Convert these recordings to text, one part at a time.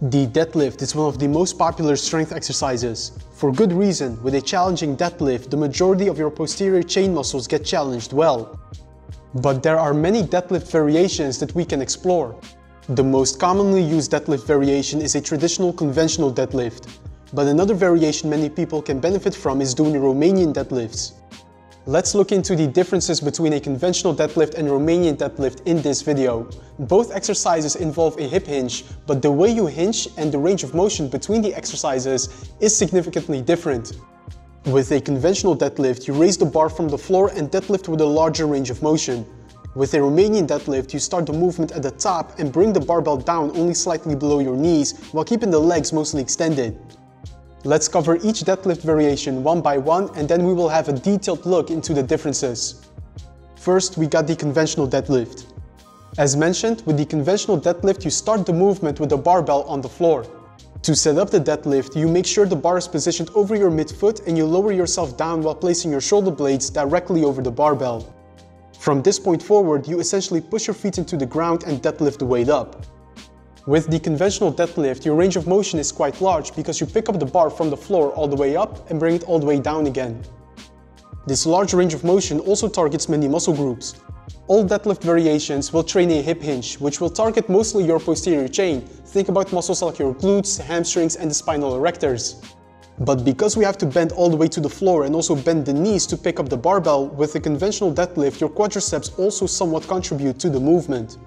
The deadlift is one of the most popular strength exercises. For good reason, with a challenging deadlift, the majority of your posterior chain muscles get challenged well. But there are many deadlift variations that we can explore. The most commonly used deadlift variation is a traditional conventional deadlift. But another variation many people can benefit from is doing Romanian deadlifts. Let's look into the differences between a conventional deadlift and Romanian deadlift in this video. Both exercises involve a hip hinge, but the way you hinge and the range of motion between the exercises is significantly different. With a conventional deadlift, you raise the bar from the floor and deadlift with a larger range of motion. With a Romanian deadlift, you start the movement at the top and bring the barbell down only slightly below your knees while keeping the legs mostly extended. Let's cover each deadlift variation one by one, and then we will have a detailed look into the differences. First, we got the conventional deadlift. As mentioned, with the conventional deadlift, you start the movement with the barbell on the floor. To set up the deadlift, you make sure the bar is positioned over your midfoot and you lower yourself down while placing your shoulder blades directly over the barbell. From this point forward, you essentially push your feet into the ground and deadlift the weight up. With the conventional deadlift, your range of motion is quite large because you pick up the bar from the floor all the way up and bring it all the way down again. This large range of motion also targets many muscle groups. All deadlift variations will train a hip hinge, which will target mostly your posterior chain. Think about muscles like your glutes, hamstrings, and the spinal erectors. But because we have to bend all the way to the floor and also bend the knees to pick up the barbell, with the conventional deadlift, your quadriceps also somewhat contribute to the movement.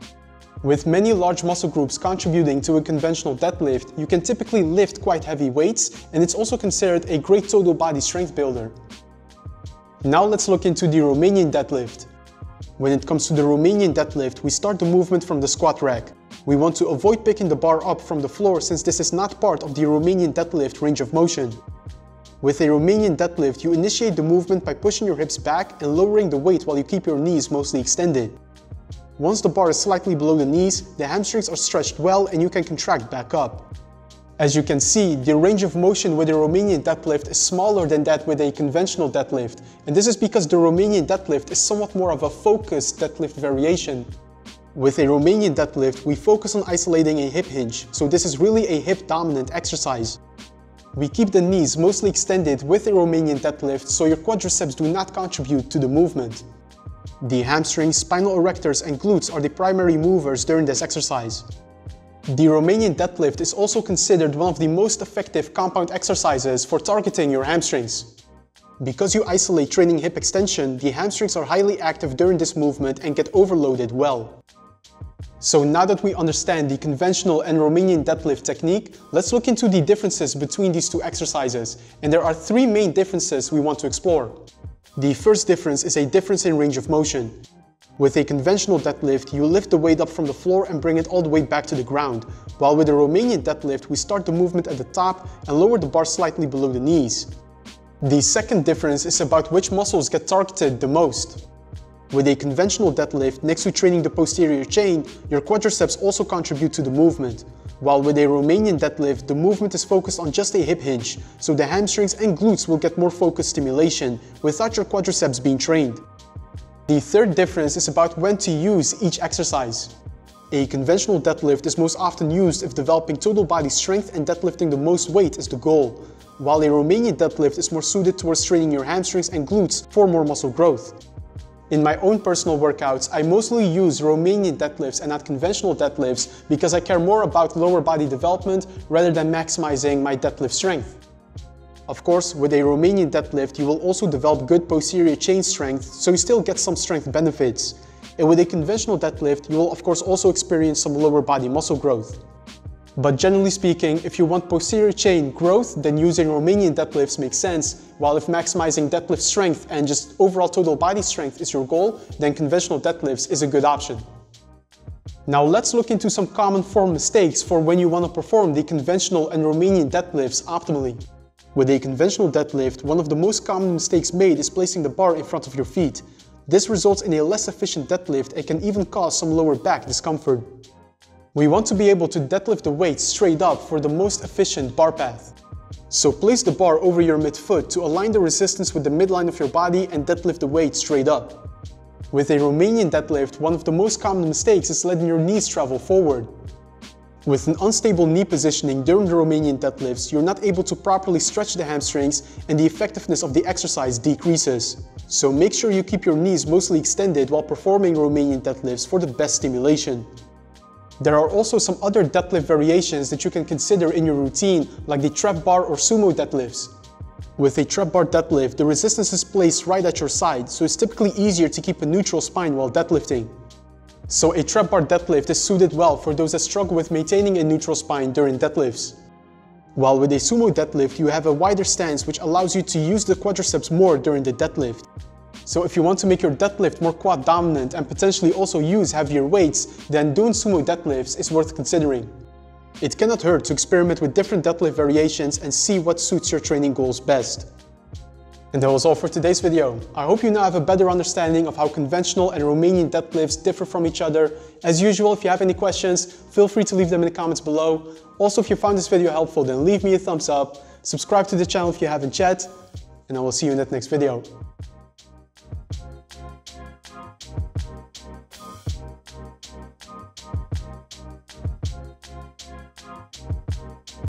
With many large muscle groups contributing to a conventional deadlift, you can typically lift quite heavy weights, and it's also considered a great total body strength builder. Now let's look into the Romanian deadlift. When it comes to the Romanian deadlift, we start the movement from the squat rack. We want to avoid picking the bar up from the floor since this is not part of the Romanian deadlift range of motion. With a Romanian deadlift, you initiate the movement by pushing your hips back and lowering the weight while you keep your knees mostly extended. Once the bar is slightly below the knees, the hamstrings are stretched well and you can contract back up. As you can see, the range of motion with a Romanian deadlift is smaller than that with a conventional deadlift, and this is because the Romanian deadlift is somewhat more of a focused deadlift variation. With a Romanian deadlift, we focus on isolating a hip hinge, so this is really a hip-dominant exercise. We keep the knees mostly extended with a Romanian deadlift so your quadriceps do not contribute to the movement. The hamstrings, spinal erectors, and glutes are the primary movers during this exercise. The Romanian deadlift is also considered one of the most effective compound exercises for targeting your hamstrings. Because you isolate training hip extension, the hamstrings are highly active during this movement and get overloaded well. So now that we understand the conventional and Romanian deadlift technique, let's look into the differences between these two exercises, and there are three main differences we want to explore. The first difference is a difference in range of motion. With a conventional deadlift, you lift the weight up from the floor and bring it all the way back to the ground, while with a Romanian deadlift, we start the movement at the top and lower the bar slightly below the knees. The second difference is about which muscles get targeted the most. With a conventional deadlift, next to training the posterior chain, your quadriceps also contribute to the movement. While with a Romanian deadlift, the movement is focused on just a hip hinge, so the hamstrings and glutes will get more focused stimulation without your quadriceps being trained. The third difference is about when to use each exercise. A conventional deadlift is most often used if developing total body strength and deadlifting the most weight is the goal, while a Romanian deadlift is more suited towards training your hamstrings and glutes for more muscle growth. In my own personal workouts, I mostly use Romanian deadlifts and not conventional deadlifts because I care more about lower body development rather than maximizing my deadlift strength. Of course, with a Romanian deadlift, you will also develop good posterior chain strength, so you still get some strength benefits. And with a conventional deadlift, you will of course also experience some lower body muscle growth. But generally speaking, if you want posterior chain growth, then using Romanian deadlifts makes sense, while if maximizing deadlift strength and just overall total body strength is your goal, then conventional deadlifts is a good option. Now let's look into some common form mistakes for when you want to perform the conventional and Romanian deadlifts optimally. With a conventional deadlift, one of the most common mistakes made is placing the bar in front of your feet. This results in a less efficient deadlift and can even cause some lower back discomfort. We want to be able to deadlift the weight straight up for the most efficient bar path. So place the bar over your midfoot to align the resistance with the midline of your body and deadlift the weight straight up. With a Romanian deadlift, one of the most common mistakes is letting your knees travel forward. With an unstable knee positioning during the Romanian deadlifts, you're not able to properly stretch the hamstrings and the effectiveness of the exercise decreases. So make sure you keep your knees mostly extended while performing Romanian deadlifts for the best stimulation. There are also some other deadlift variations that you can consider in your routine, like the trap bar or sumo deadlifts. With a trap bar deadlift, the resistance is placed right at your side, so it's typically easier to keep a neutral spine while deadlifting. So a trap bar deadlift is suited well for those that struggle with maintaining a neutral spine during deadlifts. While with a sumo deadlift, you have a wider stance which allows you to use the quadriceps more during the deadlift. So if you want to make your deadlift more quad dominant and potentially also use heavier weights, then doing sumo deadlifts is worth considering. It cannot hurt to experiment with different deadlift variations and see what suits your training goals best. And that was all for today's video. I hope you now have a better understanding of how conventional and Romanian deadlifts differ from each other. As usual, if you have any questions, feel free to leave them in the comments below. Also, if you found this video helpful, then leave me a thumbs up, subscribe to the channel if you haven't yet, and I will see you in that next video.